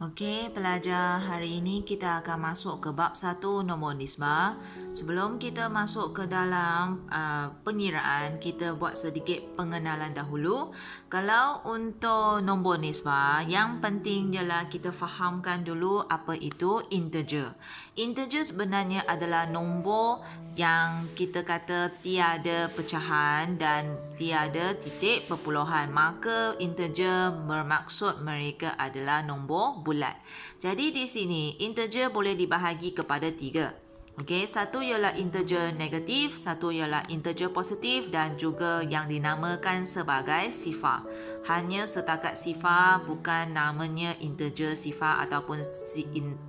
Okey, pelajar, hari ini kita akan masuk ke bab 1 nombor nisbah. Sebelum kita masuk ke dalam pengiraan, kita buat sedikit pengenalan dahulu. Kalau untuk nombor nisbah, yang penting ialah kita fahamkan dulu apa itu integer. Integer sebenarnya adalah nombor yang kita kata tiada pecahan dan tiada titik perpuluhan. Maka integer bermaksud mereka adalah nombor bulat. Jadi di sini integer boleh dibahagi kepada 3. Okey, satu ialah integer negatif, satu ialah integer positif dan juga yang dinamakan sebagai sifar. Hanya setakat sifar, bukan namanya integer sifar ataupun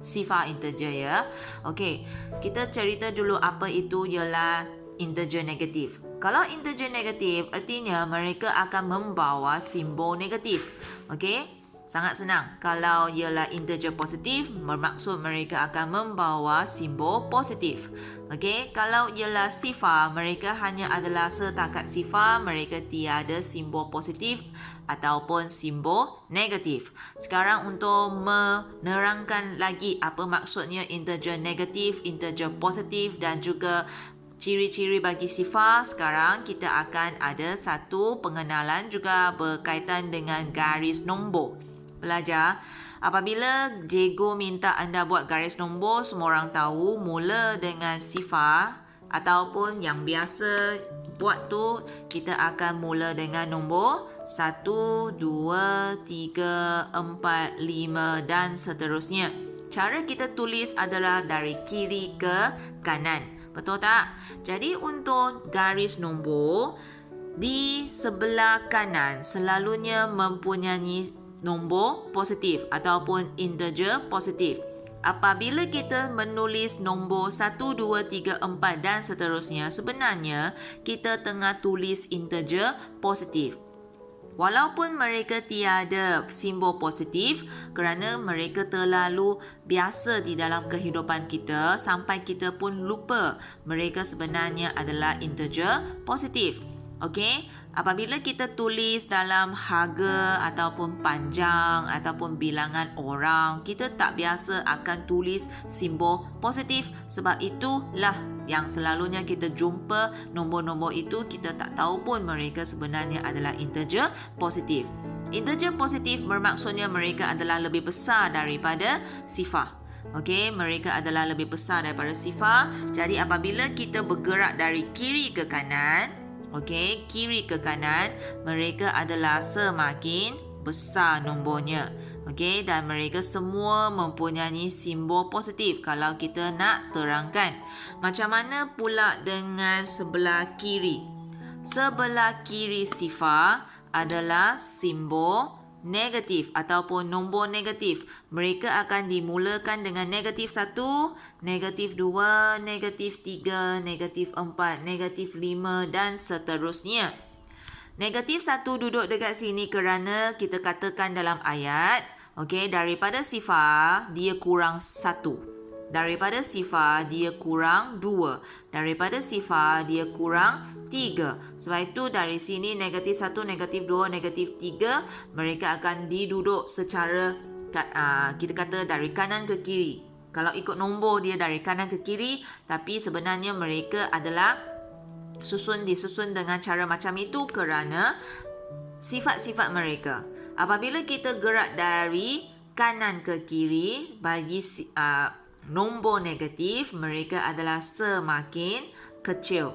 sifar integer ya. Okey, kita cerita dulu apa itu ialah integer negatif. Kalau integer negatif artinya mereka akan membawa simbol negatif. Okey? Sangat senang. Kalau ialah integer positif, bermaksud mereka akan membawa simbol positif. Okey, kalau ialah sifar, mereka hanya adalah setakat sifar, mereka tiada simbol positif ataupun simbol negatif. Sekarang untuk menerangkan lagi apa maksudnya integer negatif, integer positif dan juga ciri-ciri bagi sifar, sekarang kita akan ada satu pengenalan juga berkaitan dengan garis nombor. Pelajar, apabila cikgu minta anda buat garis nombor, semua orang tahu mula dengan sifar ataupun yang biasa buat tu kita akan mula dengan nombor 1, 2, 3, 4, 5 dan seterusnya. Cara kita tulis adalah dari kiri ke kanan. Betul tak? Jadi untuk garis nombor di sebelah kanan selalunya mempunyai nombor positif ataupun integer positif. Apabila kita menulis nombor 1, 2, 3, 4 dan seterusnya, sebenarnya kita tengah tulis integer positif. Walaupun mereka tiada simbol positif kerana mereka terlalu biasa di dalam kehidupan kita sampai kita pun lupa mereka sebenarnya adalah integer positif. Okey, apabila kita tulis dalam harga ataupun panjang ataupun bilangan orang, kita tak biasa akan tulis simbol positif. Sebab itulah yang selalunya kita jumpa nombor-nombor itu kita tak tahu pun mereka sebenarnya adalah integer positif. Integer positif bermaksudnya mereka adalah lebih besar daripada sifar. Okey, mereka adalah lebih besar daripada sifar. Jadi apabila kita bergerak dari kiri ke kanan, okey, kiri ke kanan, mereka adalah semakin besar nombornya. Okey, dan mereka semua mempunyai simbol positif kalau kita nak terangkan. Macam mana pula dengan sebelah kiri? Sebelah kiri sifar adalah simbol negatif ataupun nombor negatif. Mereka akan dimulakan dengan negatif 1, negatif 2, negatif 3, negatif 4, negatif 5 dan seterusnya. Negatif 1 duduk dekat sini kerana kita katakan dalam ayat, okey, daripada sifar dia kurang 1. Daripada sifar dia kurang 2. Daripada sifar dia kurang 3. Sebab itu dari sini negatif 1, negatif 2, negatif 3 mereka akan diduduk secara kita kata dari kanan ke kiri. Kalau ikut nombor dia dari kanan ke kiri, tapi sebenarnya mereka adalah disusun dengan cara macam itu kerana sifat-sifat mereka. Apabila kita gerak dari kanan ke kiri bagi nombor negatif, mereka adalah semakin kecil.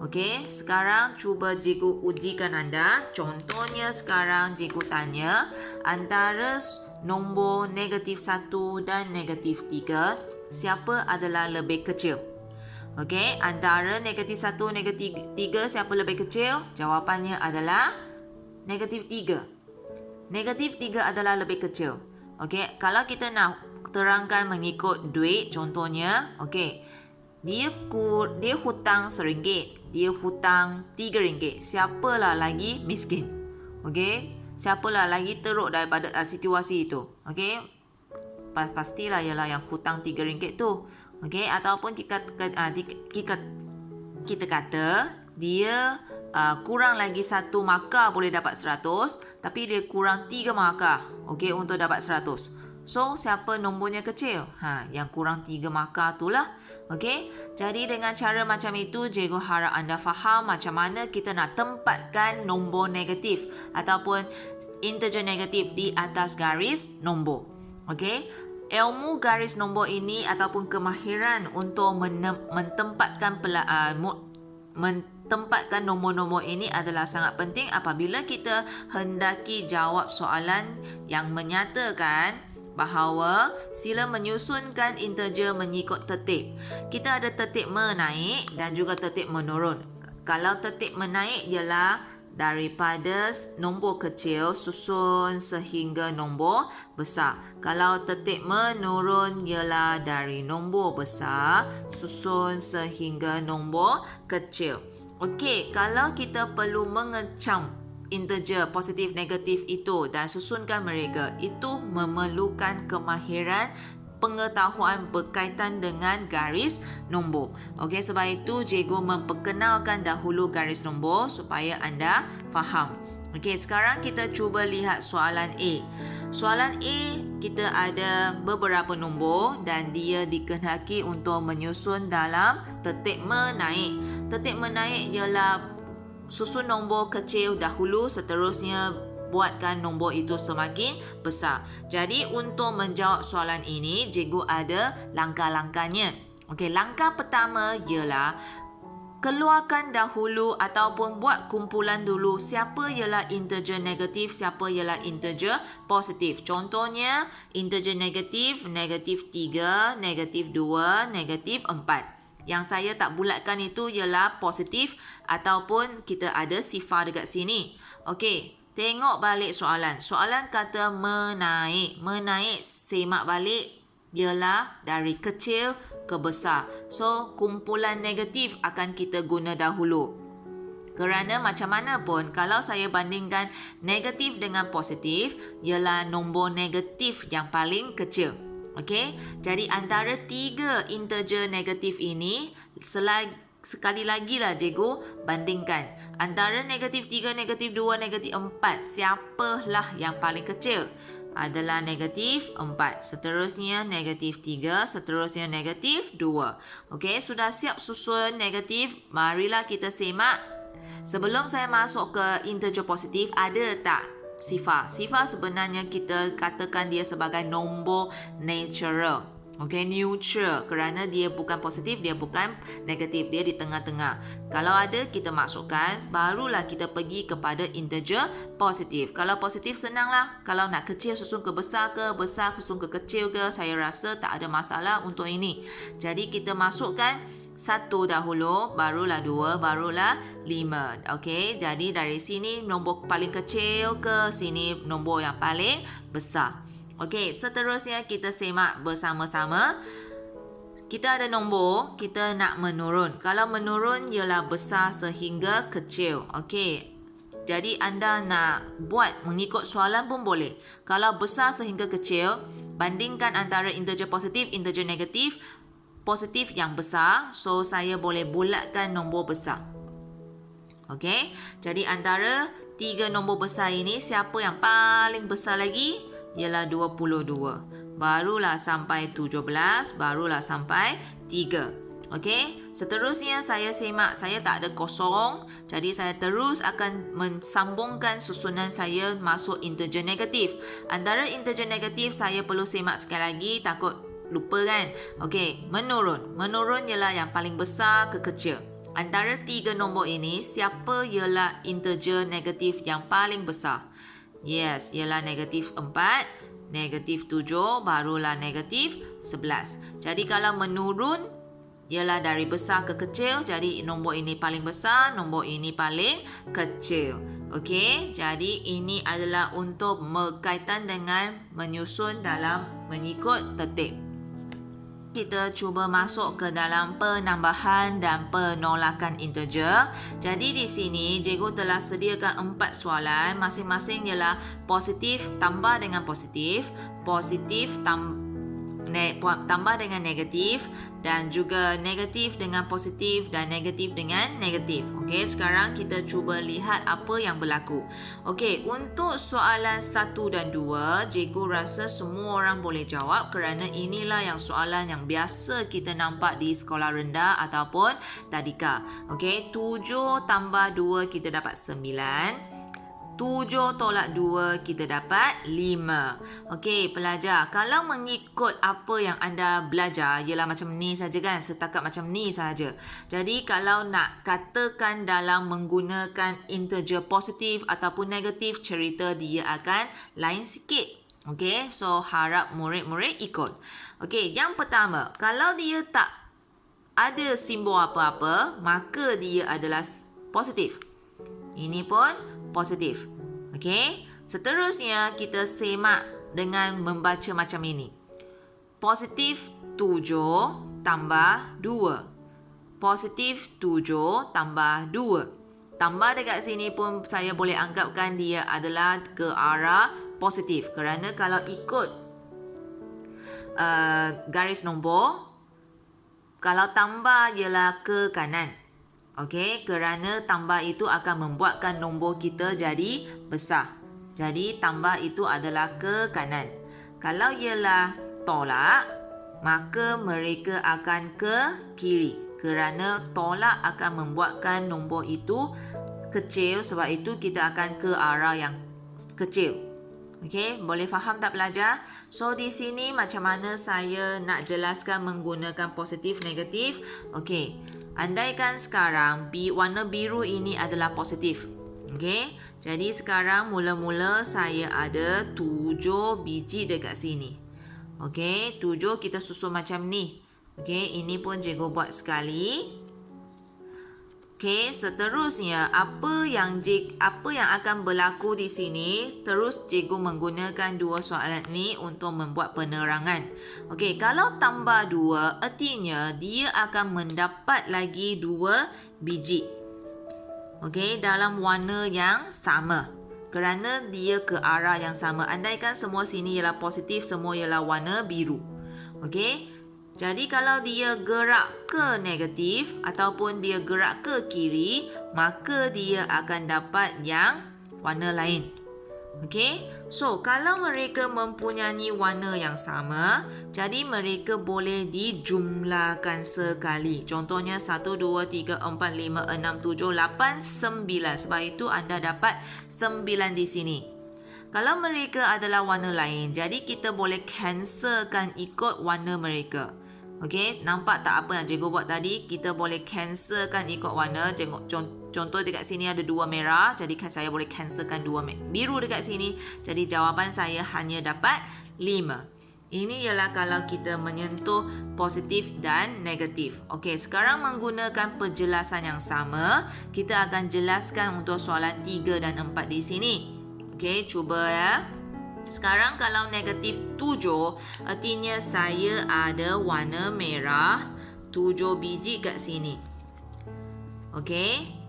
Okey, sekarang cuba cikgu ujikan anda. Contohnya sekarang cikgu tanya antara nombor negatif 1 dan negatif 3, siapa adalah lebih kecil? Okey, antara negatif 1, negatif 3, siapa lebih kecil? Jawapannya adalah negatif 3. Negatif 3 adalah lebih kecil. Okey, kalau kita nak terangkan mengikut duit, contohnya, okey, dia hutang RM1, dia hutang RM3. Siapalah lagi miskin? Okey, siapalah lagi teruk daripada situasi itu? Okey, pastilah ialah yang hutang RM3 tu. Okey, ataupun kita kata dia kurang lagi 1 markah boleh dapat 100, tapi dia kurang 3 markah, okey, untuk dapat 100. So, siapa nombornya kecil? Yang kurang 3 markah itulah. Okey, jadi dengan cara macam itu, cikgu harap anda faham macam mana kita nak tempatkan nombor negatif ataupun integer negatif di atas garis nombor. Okey, ilmu garis nombor ini ataupun kemahiran untuk mentempatkan nombor-nombor ini adalah sangat penting apabila kita hendaki jawab soalan yang menyatakan bahawa sila menyusunkan integer mengikut tertib. Kita ada tertib menaik dan juga tertib menurun. Kalau tertib menaik ialah daripada nombor kecil susun sehingga nombor besar. Kalau tertib menurun ialah dari nombor besar susun sehingga nombor kecil. Okey, kalau kita perlu mengecam integer positif negatif itu dan susunkan mereka, itu memerlukan kemahiran pengetahuan berkaitan dengan garis nombor. Okey, sebab itu cikgu memperkenalkan dahulu garis nombor supaya anda faham. Okey, sekarang kita cuba lihat soalan A. Soalan A, kita ada beberapa nombor dan dia dikehendaki untuk menyusun dalam tertib menaik. Tertib menaik ialah susun nombor kecil dahulu, seterusnya buatkan nombor itu semakin besar. Jadi untuk menjawab soalan ini, cikgu ada langkah-langkahnya. Okey, langkah pertama ialah keluarkan dahulu ataupun buat kumpulan dulu siapa ialah integer negatif, siapa ialah integer positif. Contohnya, integer negatif, negatif 3, negatif 2, negatif 4. Yang saya tak bulatkan itu ialah positif ataupun kita ada sifar dekat sini. Okey, tengok balik soalan. Soalan kata menaik. Menaik, semak balik ialah dari kecil ke besar. So, kumpulan negatif akan kita guna dahulu. Kerana macam mana pun, kalau saya bandingkan negatif dengan positif, ialah nombor negatif yang paling kecil. Okey, jadi antara 3 integer negatif ini, sekali lagi lah cikgu bandingkan. Antara negatif 3, negatif 2, negatif 4, siapalah yang paling kecil? Adalah negatif 4. Seterusnya negatif 3, seterusnya negatif 2. Okey, sudah siap susun negatif? Marilah kita semak. Sebelum saya masuk ke integer positif, ada tak sifar? Sifar sebenarnya kita katakan dia sebagai nombor natural. Okey, neutral kerana dia bukan positif, dia bukan negatif, dia di tengah-tengah. Kalau ada kita masukkan, barulah kita pergi kepada integer positif. Kalau positif senanglah. Kalau nak kecil susun ke besar ke, besar susun ke kecil ke, saya rasa tak ada masalah untuk ini. Jadi kita masukkan 1 dahulu, barulah 2, barulah 5. Okey, jadi dari sini nombor paling kecil ke sini nombor yang paling besar. Okey, seterusnya kita semak bersama-sama. Kita ada nombor, kita nak menurun. Kalau menurun ialah besar sehingga kecil. Okey, jadi anda nak buat mengikut soalan pun boleh. Kalau besar sehingga kecil, bandingkan antara integer positif, integer negatif. Positif yang besar, so saya boleh bulatkan nombor besar. Okey, jadi antara 3 nombor besar ini, siapa yang paling besar lagi? Ialah 22. Barulah sampai 17, barulah sampai 3. Okey, seterusnya saya semak, saya tak ada kosong. Jadi saya terus akan mensambungkan susunan saya masuk integer negatif. Antara integer negatif saya perlu semak sekali lagi, takut lupa kan? Okey, menurun. Menurun ialah yang paling besar ke kecil. Antara 3 nombor ini, siapa ialah integer negatif yang paling besar? Yes, ialah negatif 4, negatif 7, barulah negatif 11. Jadi kalau menurun, ialah dari besar ke kecil. Jadi nombor ini paling besar, nombor ini paling kecil. Okey, jadi ini adalah untuk berkaitan dengan menyusun dalam mengikut tertib. Kita cuba masuk ke dalam penambahan dan penolakan integer. Jadi di sini cikgu telah sediakan 4 soalan. Masing-masing ialah positif tambah dengan positif, positif tambah dengan negatif, dan juga negatif dengan positif dan negatif dengan negatif. Okey, sekarang kita cuba lihat apa yang berlaku. Okey, untuk soalan 1 dan 2, cikgu rasa semua orang boleh jawab kerana inilah yang soalan yang biasa kita nampak di sekolah rendah ataupun tadika. Okey, 7 tambah 2 kita dapat 9. 7 tolak 2 kita dapat 5. Okey, pelajar, kalau mengikut apa yang anda belajar ialah macam ni saja kan, setakat macam ni saja. Jadi kalau nak katakan dalam menggunakan integer positif ataupun negatif, cerita dia akan lain sikit. Okey, so harap murid-murid ikut. Okey, yang pertama, kalau dia tak ada simbol apa-apa, maka dia adalah positif. Ini pun positif. Okey. Seterusnya kita semak dengan membaca macam ini. Positif 7 tambah 2. Positif 7 tambah 2. Tambah dekat sini pun saya boleh anggapkan dia adalah ke arah positif. Kerana kalau ikut garis nombor, kalau tambah ialah ke kanan. Okey, kerana tambah itu akan membuatkan nombor kita jadi besar. Jadi tambah itu adalah ke kanan. Kalau ialah tolak, maka mereka akan ke kiri. Kerana tolak akan membuatkan nombor itu kecil, sebab itu kita akan ke arah yang kecil. Okey, boleh faham tak pelajar? So di sini macam mana saya nak jelaskan menggunakan positif negatif? Okey. Andaikan sekarang warna biru ini adalah positif. Okey. Jadi sekarang mula-mula saya ada 7 biji dekat sini. Okey, 7 kita susun macam ni. Okey, ini pun cikgu buat sekali. Okey, seterusnya apa yang akan berlaku di sini? Terus cikgu menggunakan dua soalan ini untuk membuat penerangan. Okey, kalau tambah 2, artinya dia akan mendapat lagi 2 biji. Okey, dalam warna yang sama. Kerana dia ke arah yang sama. Andaikan semua sini ialah positif, semua ialah warna biru. Okey. Jadi kalau dia gerak ke negatif ataupun dia gerak ke kiri, maka dia akan dapat yang warna lain. Okey. So, kalau mereka mempunyai warna yang sama, jadi mereka boleh dijumlahkan sekali. Contohnya 1, 2, 3, 4, 5, 6, 7, 8, 9. Sebab itu anda dapat 9 di sini. Kalau mereka adalah warna lain, jadi kita boleh cancelkan ikut warna mereka. Okey, nampak tak apa yang cikgu buat tadi? Kita boleh cancelkan ikut warna. Contoh dekat sini ada 2 merah, jadi saya boleh cancelkan 2 biru dekat sini. Jadi jawapan saya hanya dapat 5. Ini ialah kalau kita menyentuh positif dan negatif. Okey, sekarang menggunakan penjelasan yang sama, kita akan jelaskan untuk soalan 3 dan 4 di sini. Okey, cuba ya. Sekarang kalau negatif 7, artinya saya ada warna merah 7 biji kat sini. Okey.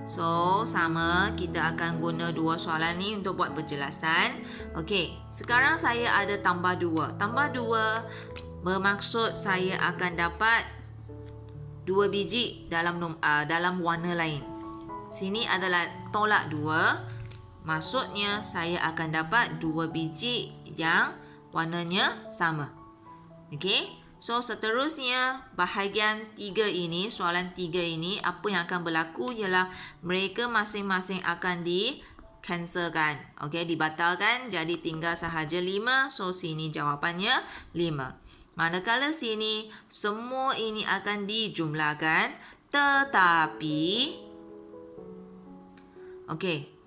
So, sama kita akan guna dua soalan ni untuk buat penjelasan. Okey, sekarang saya ada tambah 2. Tambah 2 bermaksud saya akan dapat 2 biji dalam warna lain. Sini adalah tolak 2. Maksudnya saya akan dapat 2 biji yang warnanya sama. Okey. So seterusnya bahagian 3 ini, soalan 3 ini, apa yang akan berlaku ialah mereka masing-masing akan di-cancelkan. Okey, dibatalkan, jadi tinggal sahaja 5. So sini jawapannya 5. Manakala sini semua ini akan dijumlahkan, tetapi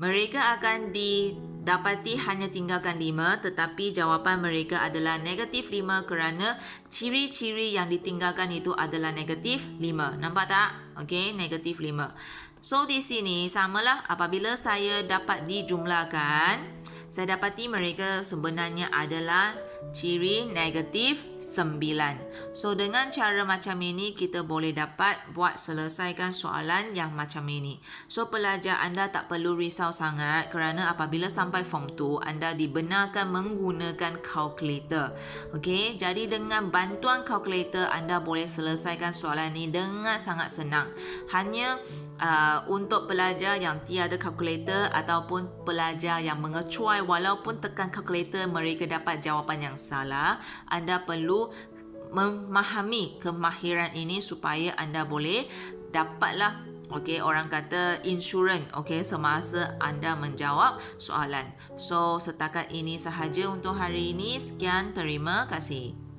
mereka akan didapati hanya tinggalkan 5, tetapi jawapan mereka adalah negatif 5 kerana ciri-ciri yang ditinggalkan itu adalah negatif 5. Nampak tak? Okey, negatif 5. So di sini samalah, apabila saya dapat dijumlahkan, saya dapati mereka sebenarnya adalah ciri negatif 9. So dengan cara macam ini kita boleh dapat buat selesaikan soalan yang macam ini. So pelajar anda tak perlu risau sangat kerana apabila sampai form 2 anda dibenarkan menggunakan calculator. Okey, jadi dengan bantuan calculator anda boleh selesaikan soalan ini dengan sangat senang. Hanya untuk pelajar yang tiada kalkulator ataupun pelajar yang mengecuai walaupun tekan kalkulator mereka dapat jawapan yang salah, anda perlu memahami kemahiran ini supaya anda boleh dapatlah orang kata insurans semasa anda menjawab soalan. So setakat ini sahaja untuk hari ini. Sekian, terima kasih.